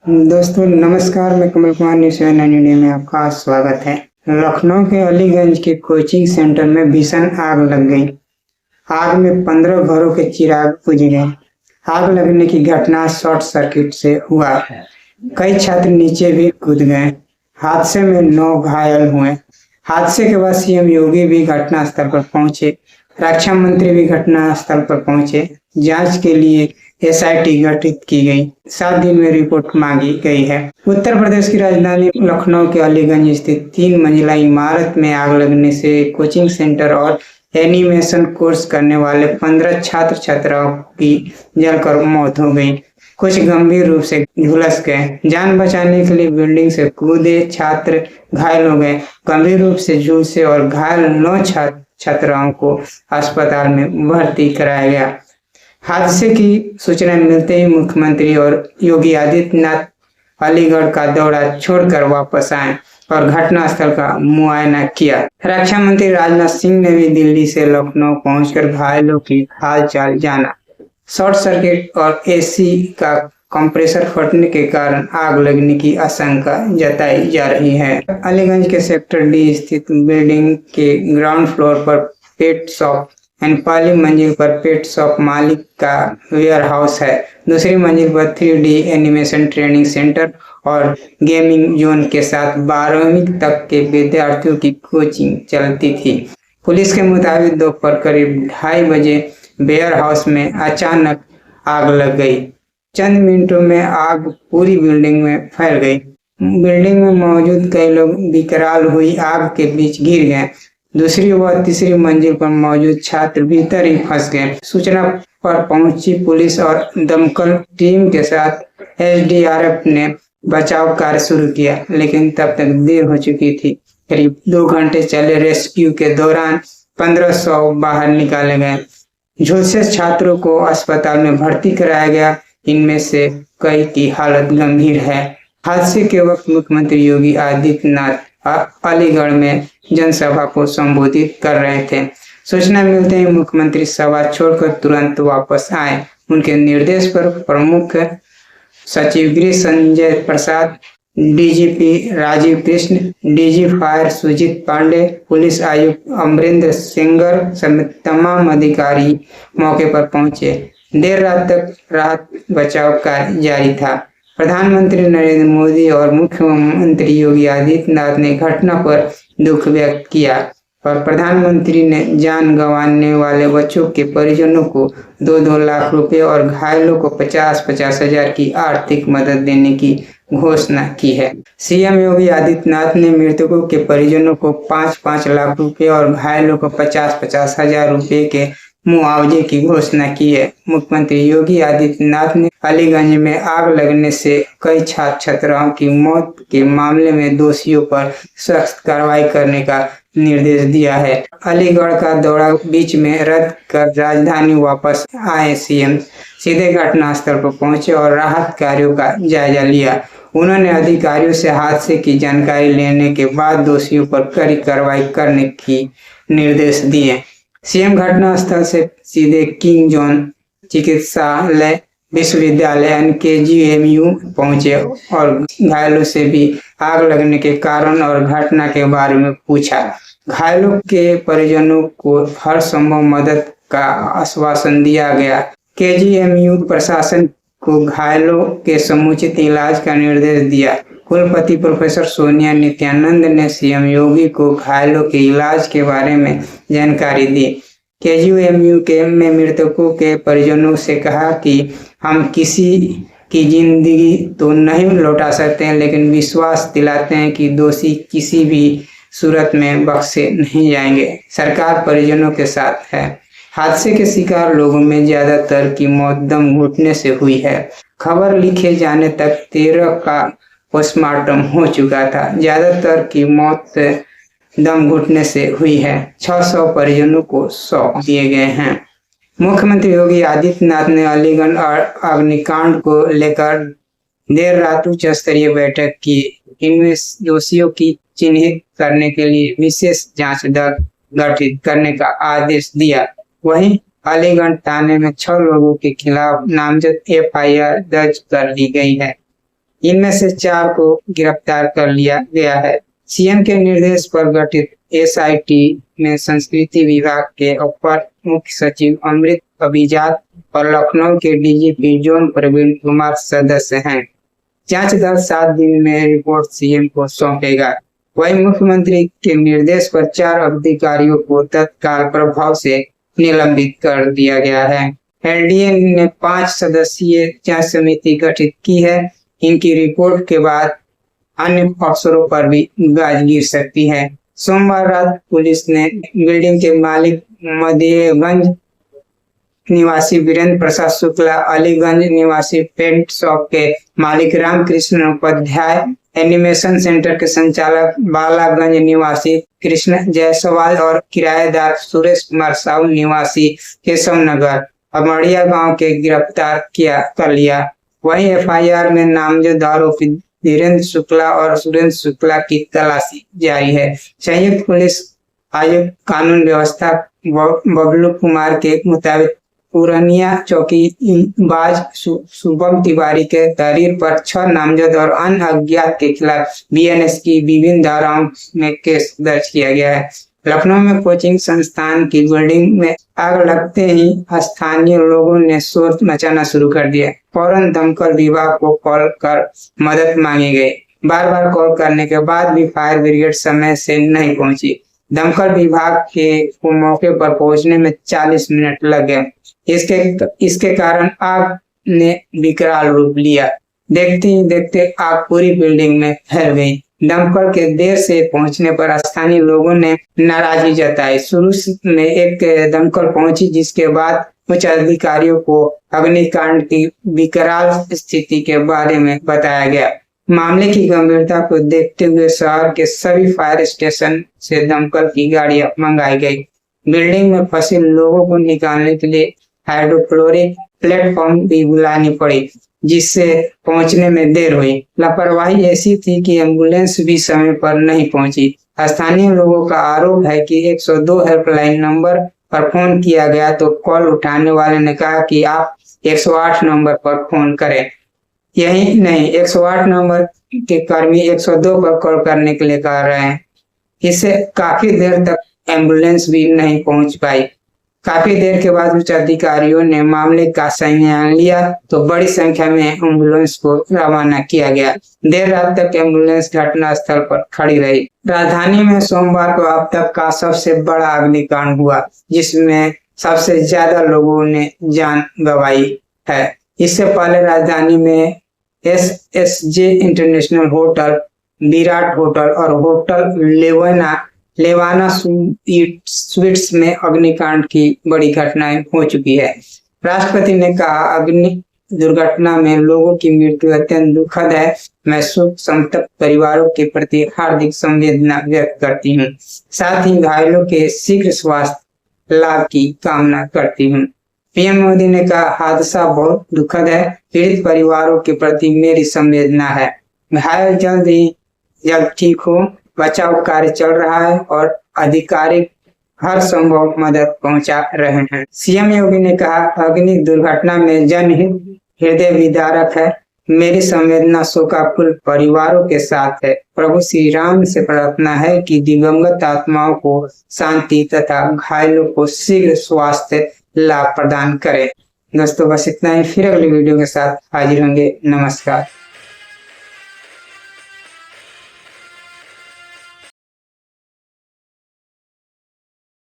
दोस्तों नमस्कार, मैं कमल कुमार न्यूज़ 7 इंडिया में आपका स्वागत है। लखनऊ के अलीगंज के कोचिंग सेंटर में भीषण आग लग गई। आग में 15 घरों के चिराग बुझ गए। आग लगने की घटना शॉर्ट सर्किट से हुआ। कई छात्र नीचे भी कूद गए। हादसे में 9 घायल हुए। हादसे के बाद सीएम योगी भी घटनास्थल पर पहुंचे। रक्षा मंत्री भी घटनास्थल पर पहुंचे। जांच के लिए एसआईटी गठित की गई। 7 दिन में रिपोर्ट मांगी गई है। उत्तर प्रदेश की राजधानी लखनऊ के अलीगंज स्थित 3 मंजिला इमारत में आग लगने से कोचिंग सेंटर और एनिमेशन कोर्स करने वाले 15 छात्र छात्राओं की जलकर मौत हो गई। कुछ गंभीर रूप से झुलस गए। जान बचाने के लिए बिल्डिंग से कूदे छात्र घायल हो गए। गंभीर रूप से झुलसे और घायल 9 छात्र छात्राओं को अस्पताल में भर्ती कराया गया। हादसे की सूचना मिलते ही मुख्यमंत्री और योगी आदित्यनाथ अलीगढ़ का दौरा छोड़कर वापस आए और घटनास्थल का मुआयना किया। रक्षा मंत्री राजनाथ सिंह ने भी दिल्ली से लखनऊ पहुंचकर घायलों की हालचाल जाना। शॉर्ट सर्किट और एसी का कंप्रेसर फटने के कारण आग लगने की आशंका जताई जा रही है। अलीगंज के सेक्टर डी स्थित बिल्डिंग के ग्राउंड फ्लोर पर पेट शॉप एंड पहली मंजिल पर पेट शॉप मालिक का वेयर हाउस है। दूसरी मंजिल पर 3D एनिमेशन ट्रेनिंग सेंटर और गेमिंग जोन के साथ 12वीं तक के विद्यार्थियों की कोचिंग चलती थी। पुलिस के मुताबिक दोपहर करीब 2:30 बजे वेयर हाउस में अचानक आग लग गई। चंद मिनटों में आग पूरी बिल्डिंग में फैल गई। बिल्डिंग में मौजूद कई लोग विकराल हुई आग के बीच घिर गए। दूसरी व तीसरी मंजिल पर मौजूद छात्र भीतर ही फंस गए। सूचना पर पहुंची पुलिस और दमकल टीम के साथ एसडीआरएफ ने बचाव कार्य शुरू किया, लेकिन तब तक देर हो चुकी थी। करीब 2 घंटे चले रेस्क्यू के दौरान 1500 बाहर निकाले गए। झुलसे छात्रों को अस्पताल में भर्ती कराया गया। इनमें से कई की हालत गंभीर है। हादसे के वक्त मुख्यमंत्री योगी आदित्यनाथ अलीगढ़ में जनसभा को संबोधित कर रहे थे। सूचना मिलते ही मुख्यमंत्री सभा छोड़कर तुरंत वापस आए। उनके निर्देश पर प्रमुख सचिव गृह Sanjay Prasad, DGP Rajeev Krishna, DG fire Sujit Pandey, police आयुक्त अमरिंदर सेंगर समेत तमाम अधिकारी मौके पर पहुंचे। देर रात तक राहत बचाव कार्य जारी था। प्रधानमंत्री नरेंद्र मोदी और मुख्यमंत्री योगी आदित्यनाथ ने घटना पर दुख व्यक्त किया और प्रधानमंत्री ने जान गंवाने वाले बच्चों के परिजनों को 2-2 लाख रुपए और घायलों को 50-50 हजार की आर्थिक मदद देने की घोषणा की है। सीएम योगी आदित्यनाथ ने मृतकों के परिजनों को 5-5 लाख रुपए और घायलों को 50-50 हजार रुपए के मुआवजे की घोषणा की है। मुख्यमंत्री योगी आदित्यनाथ ने अलीगंज में आग लगने से कई छात्र छात्राओं की मौत के मामले में दोषियों पर सख्त कार्रवाई करने का निर्देश दिया है। अलीगढ़ का दौरा बीच में रद्द कर राजधानी वापस आए सीएम सीधे घटनास्थल पर पहुंचे और राहत कार्यों का जायजा लिया। उन्होंने अधिकारियों से हादसे की जानकारी लेने के बाद दोषियों पर कड़ी कार्रवाई करने की निर्देश दिए। सीएम घटनास्थल से सीधे किंग जॉन चिकित्सालय विश्वविद्यालय केजीएमयू पहुंचे और घायलों से भी आग लगने के कारण और घटना के बारे में पूछा। घायलों के परिजनों को हर संभव मदद का आश्वासन दिया गया। केजीएमयू प्रशासन को घायलों के समुचित इलाज का निर्देश दिया। कुलपति प्रोफेसर सोनिया नित्यानंद ने सीएम योगी को घायलों के इलाज के बारे में जानकारी दी। केजीएमयू के में मृतकों के परिजनों से कहा कि हम किसी की जिंदगी तो नहीं लौटा सकते हैं, लेकिन विश्वास दिलाते हैं कि दोषी किसी भी सूरत में बख्शे नहीं जाएंगे। सरकार परिजनों के साथ है। हादसे के शिकार लोगों में ज्यादातर की मौत दम घुटने से हुई है। खबर लिखे जाने तक 13 का पोस्टमार्टम हो चुका था। ज्यादातर की मौत दम घुटने से हुई है। 600 परिजनों को सौंप दिए गए हैं। मुख्यमंत्री योगी आदित्यनाथ ने अलीगढ़ अग्निकांड को लेकर देर रात उच्च स्तरीय बैठक की। इनमें दोषियों की चिन्हित करने के लिए विशेष जांच दल गठित करने का आदेश दिया। वहीं अलीगढ़ थाने में 6 लोगों के खिलाफ नामजद एफआईआर दर्ज कर ली गई है। इनमें से 4 को गिरफ्तार कर लिया गया है। सीएम के निर्देश पर गठित एसआईटी में संस्कृति विभाग के अपर मुख्य सचिव अमृत अभिजात और लखनऊ के डीजीपी जोन प्रवीण कुमार सदस्य हैं। जांच दल 7 दिन में रिपोर्ट सीएम को सौंपेगा। वहीं मुख्यमंत्री के निर्देश पर 4 अधिकारियों को तत्काल प्रभाव से निलंबित कर दिया गया है। एलडीए ने 5 सदस्यीय जांच समिति गठित की है। इनकी रिपोर्ट के बाद अन्य अफसरों पर भी गाज गिर सकती है। सोमवार रात पुलिस ने बिल्डिंग के मालिक मदियगंज निवासी वीरेंद्र प्रसाद शुक्ला, अलीगंज निवासी पेंट शॉप के मालिक रामकृष्ण उपाध्याय, एनिमेशन सेंटर के संचालक बालागंज निवासी कृष्ण जायसवाल और किराएदार सुरेश कुमार साहू निवासी केशव नगर अमड़िया गांव के गिरफ्तार कर लिया। वहीं एफआईआर में नामजद आरोपी वीरेंद्र शुक्ला और सुरेंद्र शुक्ला की तलाशी जारी है। संयुक्त पुलिस आयुक्त कानून व्यवस्था बबलू कुमार के मुताबिक पुरानिया चौकी बाज शुभम तिवारी के तहरीर पर 6 नामजद और अन्य अज्ञात के खिलाफ बीएनएस की विभिन्न धाराओं में केस दर्ज किया गया है। लखनऊ में कोचिंग संस्थान की बिल्डिंग में आग लगते ही स्थानीय लोगों ने शोर मचाना शुरू कर दिया। फौरन दमकल विभाग को कॉल कर मदद मांगी गई। बार बार कॉल करने के बाद भी फायर ब्रिगेड समय से नहीं पहुंची। दमकल विभाग को मौके पर पहुंचने में 40 मिनट लग गए। इसके कारण आग ने विकराल रूप लिया। देखते ही देखते आग पूरी बिल्डिंग में फैल गई। दमकल के देर से पहुंचने पर स्थानीय लोगों ने नाराजगी जताई। शुरू में एक दमकल पहुंची, जिसके बाद उच्च अधिकारियों को अग्निकांड की विकराल स्थिति के बारे में बताया गया। मामले की गंभीरता को देखते हुए शहर के सभी फायर स्टेशन से दमकल की गाड़ियां मंगाई गई। बिल्डिंग में फंसे लोगों को निकालने के लिए हाइड्रोक्लोरिक प्लेटफॉर्म भी बुलानी पड़ी, जिससे पहुंचने में देर हुई। लापरवाही ऐसी थी कि एम्बुलेंस भी समय पर नहीं पहुंची। स्थानीय लोगों का आरोप है कि 102 हेल्पलाइन नंबर पर फोन किया गया तो कॉल उठाने वाले ने कहा कि आप 108 नंबर पर फोन करें। यही नहीं, 108 नंबर के कर्मी 102 पर कॉल करने के लिए कह रहे हैं। इससे काफी देर तक एम्बुलेंस भी नहीं पहुंच पाई। काफी देर के बाद उच्च अधिकारियों ने मामले का संज्ञान लिया तो बड़ी संख्या में एम्बुलेंस को रवाना किया गया। देर रात तक एम्बुलेंस घटना स्थल पर खड़ी रही। राजधानी में सोमवार को अब तक का सबसे बड़ा अग्निकांड हुआ, जिसमें सबसे ज्यादा लोगों ने जान गंवाई है। इससे पहले राजधानी में SSJ international hotel, Virat hotel और होटल लेवाना स्वीट्स में अग्निकांड की बड़ी घटनाएं हो चुकी है। राष्ट्रपति ने कहा, अग्नि दुर्घटना में लोगों की मृत्यु अत्यंत दुखद है। मैं शोक संतप्त परिवारों के प्रति हार्दिक संवेदना व्यक्त करती हूँ। साथ ही घायलों के शीघ्र स्वास्थ्य लाभ की कामना करती हूँ। पीएम मोदी ने कहा, हादसा बहुत दुखद है। पीड़ित परिवारों के प्रति मेरी संवेदना है। घायल जल्द ठीक हो। बचाव कार्य चल रहा है और अधिकारी हर संभव मदद पहुंचा रहे हैं। सीएम योगी ने कहा, अग्नि दुर्घटना में जनहित हृदय विदारक है। मेरी संवेदना शोकाकुल परिवारों के साथ है। प्रभु श्री राम से प्रार्थना है कि दिवंगत आत्माओं को शांति तथा घायलों को शीघ्र स्वास्थ्य लाभ प्रदान करें। दोस्तों बस इतना ही। फिर अगली वीडियो के साथ हाजिर होंगे। नमस्कार।